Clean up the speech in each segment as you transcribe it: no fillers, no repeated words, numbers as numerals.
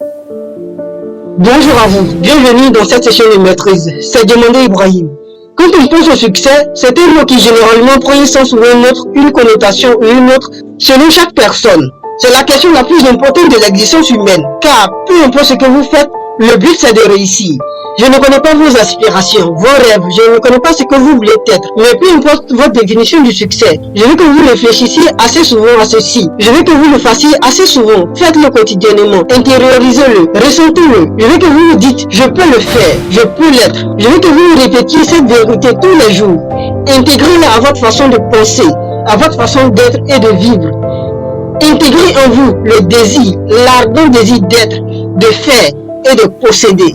Bonjour à vous, bienvenue dans cette session de maîtrise, c'est Demandé Ibrahim. Quand on pense au succès, c'est un mot qui généralement prend un sens ou un autre, une connotation ou une autre, selon chaque personne. C'est la question la plus importante de l'existence humaine, car peu importe ce que vous faites, le but c'est de réussir. Je ne connais pas vos aspirations, vos rêves, je ne connais pas ce que vous voulez être, mais peu importe votre définition du succès, je veux que vous réfléchissiez assez souvent à ceci. Je veux que vous le fassiez assez souvent, faites-le quotidiennement, intériorisez-le, ressentez-le. Je veux que vous vous dites, je peux le faire, je peux l'être. Je veux que vous répétiez cette vérité tous les jours. Intégrez-la à votre façon de penser, à votre façon d'être et de vivre. Intégrez en vous le désir, l'ardent désir d'être, de faire et de posséder.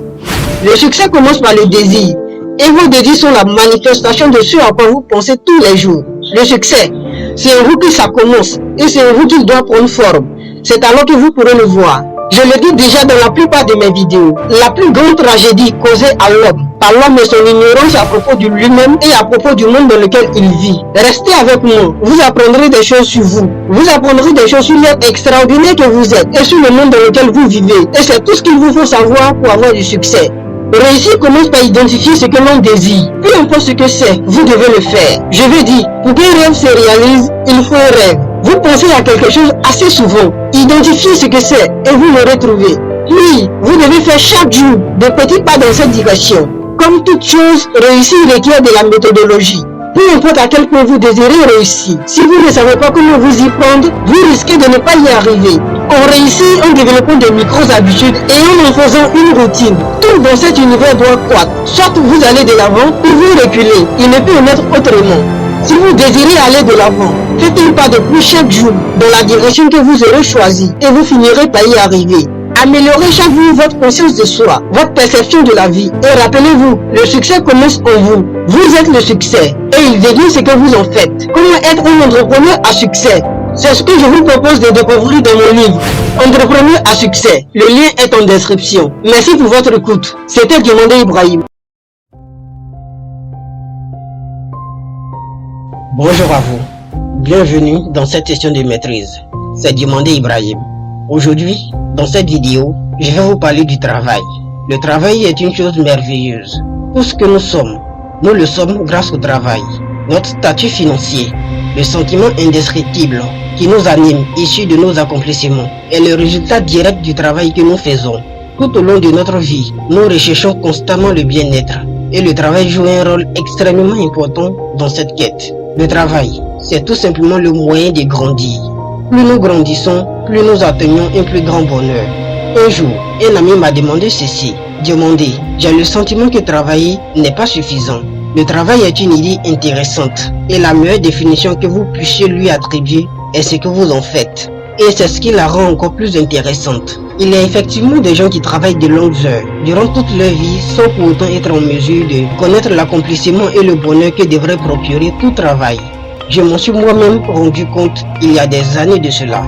Le succès commence par le désir, et vos désirs sont la manifestation de ce à quoi vous pensez tous les jours. Le succès, c'est en vous que ça commence, et c'est en vous qu'il doit prendre forme. C'est alors que vous pourrez le voir. Je le dis déjà dans la plupart de mes vidéos, la plus grande tragédie causée à l'homme, par l'homme et son ignorance à propos de lui-même et à propos du monde dans lequel il vit. Restez avec moi, vous apprendrez des choses sur vous. Vous apprendrez des choses sur l'être extraordinaire que vous êtes et sur le monde dans lequel vous vivez. Et c'est tout ce qu'il vous faut savoir pour avoir du succès. Réussir commence par identifier ce que l'on désire. Peu importe ce que c'est, vous devez le faire. Je veux dire, pour qu'un rêve se réalise, il faut un rêve. Vous pensez à quelque chose assez souvent. Identifiez ce que c'est et vous l'aurez trouvé. Puis, vous devez faire chaque jour de petits pas dans cette direction. Comme toute chose, réussir requiert de la méthodologie. Peu importe à quel point vous désirez réussir, si vous ne savez pas comment vous y prendre, vous risquez de ne pas y arriver. On réussit en développant de micro-habitudes et en faisant une routine. Tout dans cet univers doit croître. Soit vous allez de l'avant ou vous reculez. Il ne peut en être autrement. Si vous désirez aller de l'avant, faites un pas de plus chaque jour dans la direction que vous aurez choisie et vous finirez par y arriver. Améliorez chaque jour votre conscience de soi, votre perception de la vie. Et rappelez-vous, le succès commence en vous. Vous êtes le succès et il devient ce que vous en faites. Comment être un entrepreneur à succès? C'est ce que je vous propose de découvrir dans mon livre, Entrepreneur à succès. Le lien est en description. Merci pour votre écoute. C'était Demandé Ibrahim. Bonjour à vous. Bienvenue dans cette session de maîtrise. C'est Demandé Ibrahim. Aujourd'hui, dans cette vidéo, je vais vous parler du travail. Le travail est une chose merveilleuse. Tout ce que nous sommes, nous le sommes grâce au travail. Notre statut financier, le sentiment indescriptible qui nous anime, issu de nos accomplissements, est le résultat direct du travail que nous faisons. Tout au long de notre vie, nous recherchons constamment le bien-être et le travail joue un rôle extrêmement important dans cette quête. Le travail, c'est tout simplement le moyen de grandir. Plus nous grandissons, plus nous atteignons un plus grand bonheur. Un jour, un ami m'a demandé ceci. Demandé, j'ai le sentiment que travailler n'est pas suffisant. Le travail est une idée intéressante et la meilleure définition que vous puissiez lui attribuer est ce que vous en faites. Et c'est ce qui la rend encore plus intéressante. Il y a effectivement des gens qui travaillent de longues heures durant toute leur vie sans pour autant être en mesure de connaître l'accomplissement et le bonheur que devrait procurer tout travail. Je m'en suis moi-même rendu compte il y a des années de cela.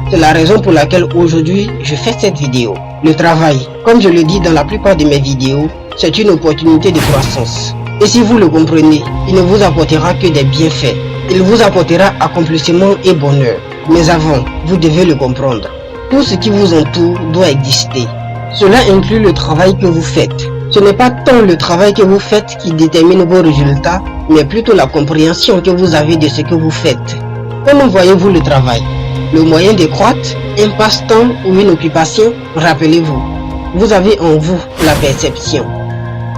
C'est la raison pour laquelle aujourd'hui je fais cette vidéo. Le travail, comme je le dis dans la plupart de mes vidéos, c'est une opportunité de croissance. Et si vous le comprenez, il ne vous apportera que des bienfaits. Il vous apportera accomplissement et bonheur. Mais avant, vous devez le comprendre. Tout ce qui vous entoure doit exister. Cela inclut le travail que vous faites. Ce n'est pas tant le travail que vous faites qui détermine vos résultats, mais plutôt la compréhension que vous avez de ce que vous faites. Comment voyez-vous le travail? Le moyen de croître, un passe-temps ou une occupation? Rappelez-vous, vous avez en vous la perception.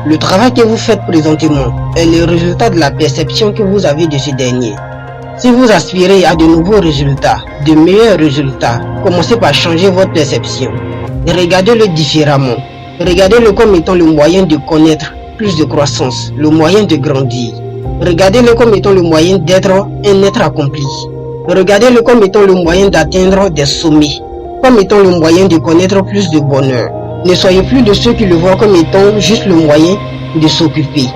Le travail que vous faites présentement est le résultat de la perception que vous avez de ce dernier. Si vous aspirez à de nouveaux résultats, de meilleurs résultats, commencez par changer votre perception. Regardez-le différemment. Regardez-le comme étant le moyen de connaître plus de croissance, le moyen de grandir. Regardez-le comme étant le moyen d'être un être accompli. Regardez-le comme étant le moyen d'atteindre des sommets, comme étant le moyen de connaître plus de bonheur. Ne soyez plus de ceux qui le voient comme étant juste le moyen de s'occuper.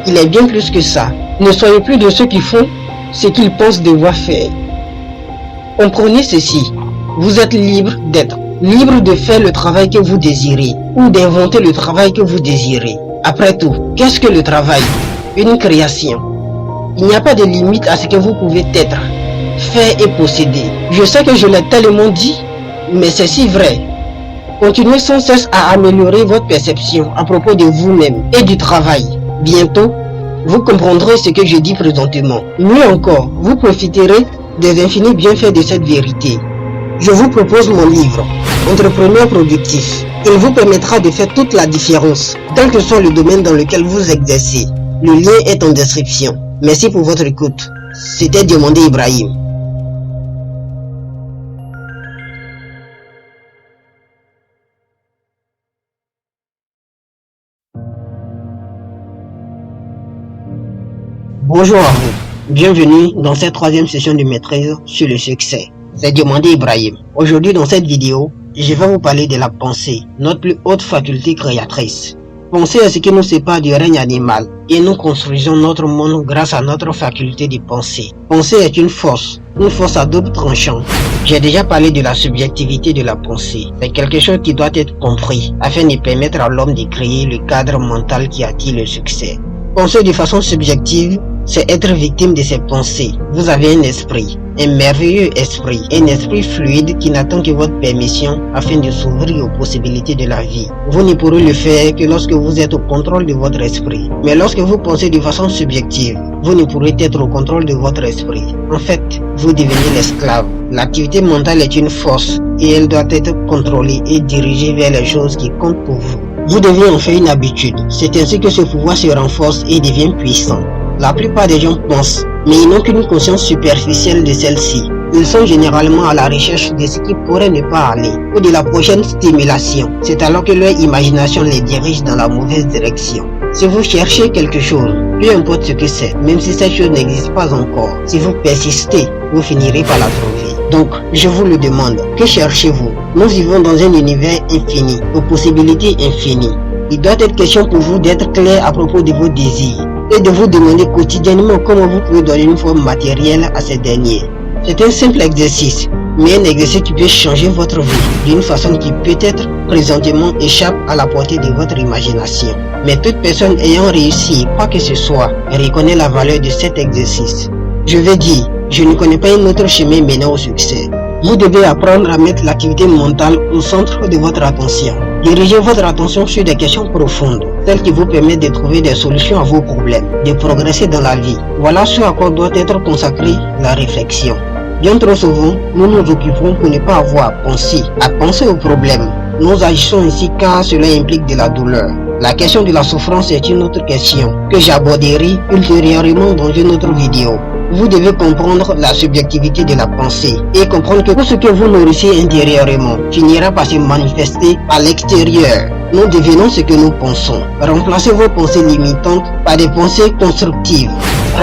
Il est bien plus que ça. Ne soyez plus de ceux qui font ce qu'ils pensent devoir faire. Comprenez ceci. Vous êtes libre d'être, libre de faire le travail que vous désirez ou d'inventer le travail que vous désirez. Après tout, qu'est-ce que le travail? Une création. Il n'y a pas de limite à ce que vous pouvez être, faire et posséder. Je sais que je l'ai tellement dit, mais c'est si vrai. Continuez sans cesse à améliorer votre perception à propos de vous-même et du travail. Bientôt, vous comprendrez ce que je dis présentement. Mieux encore, vous profiterez des infinis bienfaits de cette vérité. Je vous propose mon livre, Entrepreneur productif. Il vous permettra de faire toute la différence, quel que soit le domaine dans lequel vous exercez. Le lien est en description. Merci pour votre écoute. C'était Diomandé Ibrahim. Bonjour à vous. Bienvenue dans cette troisième session de maîtrise sur le succès. C'est Diomandé Ibrahim. Aujourd'hui dans cette vidéo, je vais vous parler de la pensée, notre plus haute faculté créatrice. Penser est ce qui nous sépare du règne animal et nous construisons notre monde grâce à notre faculté de penser. Penser est une force à double tranchant. J'ai déjà parlé de la subjectivité de la pensée. C'est quelque chose qui doit être compris afin de permettre à l'homme de créer le cadre mental qui attire le succès. Penser de façon subjective, c'est être victime de ses pensées. Vous avez un esprit, un merveilleux esprit, un esprit fluide qui n'attend que votre permission afin de s'ouvrir aux possibilités de la vie. Vous ne pourrez le faire que lorsque vous êtes au contrôle de votre esprit. Mais lorsque vous pensez de façon subjective, vous ne pourrez être au contrôle de votre esprit. En fait, vous devenez l'esclave. L'activité mentale est une force et elle doit être contrôlée et dirigée vers les choses qui comptent pour vous. Vous devez en faire une habitude. C'est ainsi que ce pouvoir se renforce et devient puissant. La plupart des gens pensent, mais ils n'ont qu'une conscience superficielle de celle-ci. Ils sont généralement à la recherche de ce qui pourrait ne pas aller, ou de la prochaine stimulation. C'est alors que leur imagination les dirige dans la mauvaise direction. Si vous cherchez quelque chose, peu importe ce que c'est, même si cette chose n'existe pas encore, si vous persistez, vous finirez par la trouver. Donc, je vous le demande, que cherchez-vous? Nous vivons dans un univers infini, aux possibilités infinies. Il doit être question pour vous d'être clair à propos de vos désirs et de vous demander quotidiennement comment vous pouvez donner une forme matérielle à ces derniers. C'est un simple exercice, mais un exercice qui peut changer votre vie d'une façon qui peut-être présentement échappe à la portée de votre imagination. Mais toute personne ayant réussi, quoi que ce soit, reconnaît la valeur de cet exercice. Je veux dire, je ne connais pas un autre chemin menant au succès. Vous devez apprendre à mettre l'activité mentale au centre de votre attention. Dirigez votre attention sur des questions profondes, celles qui vous permettent de trouver des solutions à vos problèmes, de progresser dans la vie. Voilà ce à quoi doit être consacrée la réflexion. Bien trop souvent, nous nous occupons pour ne pas avoir à penser aux problèmes. Nous agissons ainsi car cela implique de la douleur. La question de la souffrance est une autre question que j'aborderai ultérieurement dans une autre vidéo. Vous devez comprendre la subjectivité de la pensée et comprendre que tout ce que vous nourrissez intérieurement finira par se manifester à l'extérieur. Nous devenons ce que nous pensons. Remplacez vos pensées limitantes par des pensées constructives.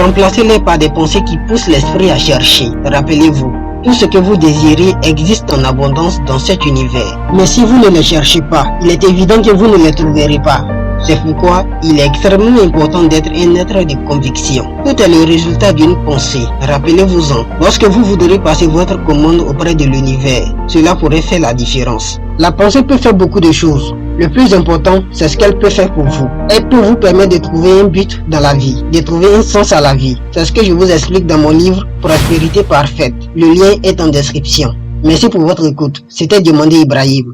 Remplacez-les par des pensées qui poussent l'esprit à chercher. Rappelez-vous, tout ce que vous désirez existe en abondance dans cet univers. Mais si vous ne les cherchez pas, il est évident que vous ne les trouverez pas. C'est pourquoi il est extrêmement important d'être un être de conviction. Tout est le résultat d'une pensée. Rappelez-vous-en, lorsque vous voudrez passer votre commande auprès de l'univers, cela pourrait faire la différence. La pensée peut faire beaucoup de choses. Le plus important, c'est ce qu'elle peut faire pour vous. Elle peut vous permettre de trouver un but dans la vie, de trouver un sens à la vie. C'est ce que je vous explique dans mon livre Prospérité parfaite. Le lien est en description. Merci pour votre écoute. C'était Diomandé Ibrahim.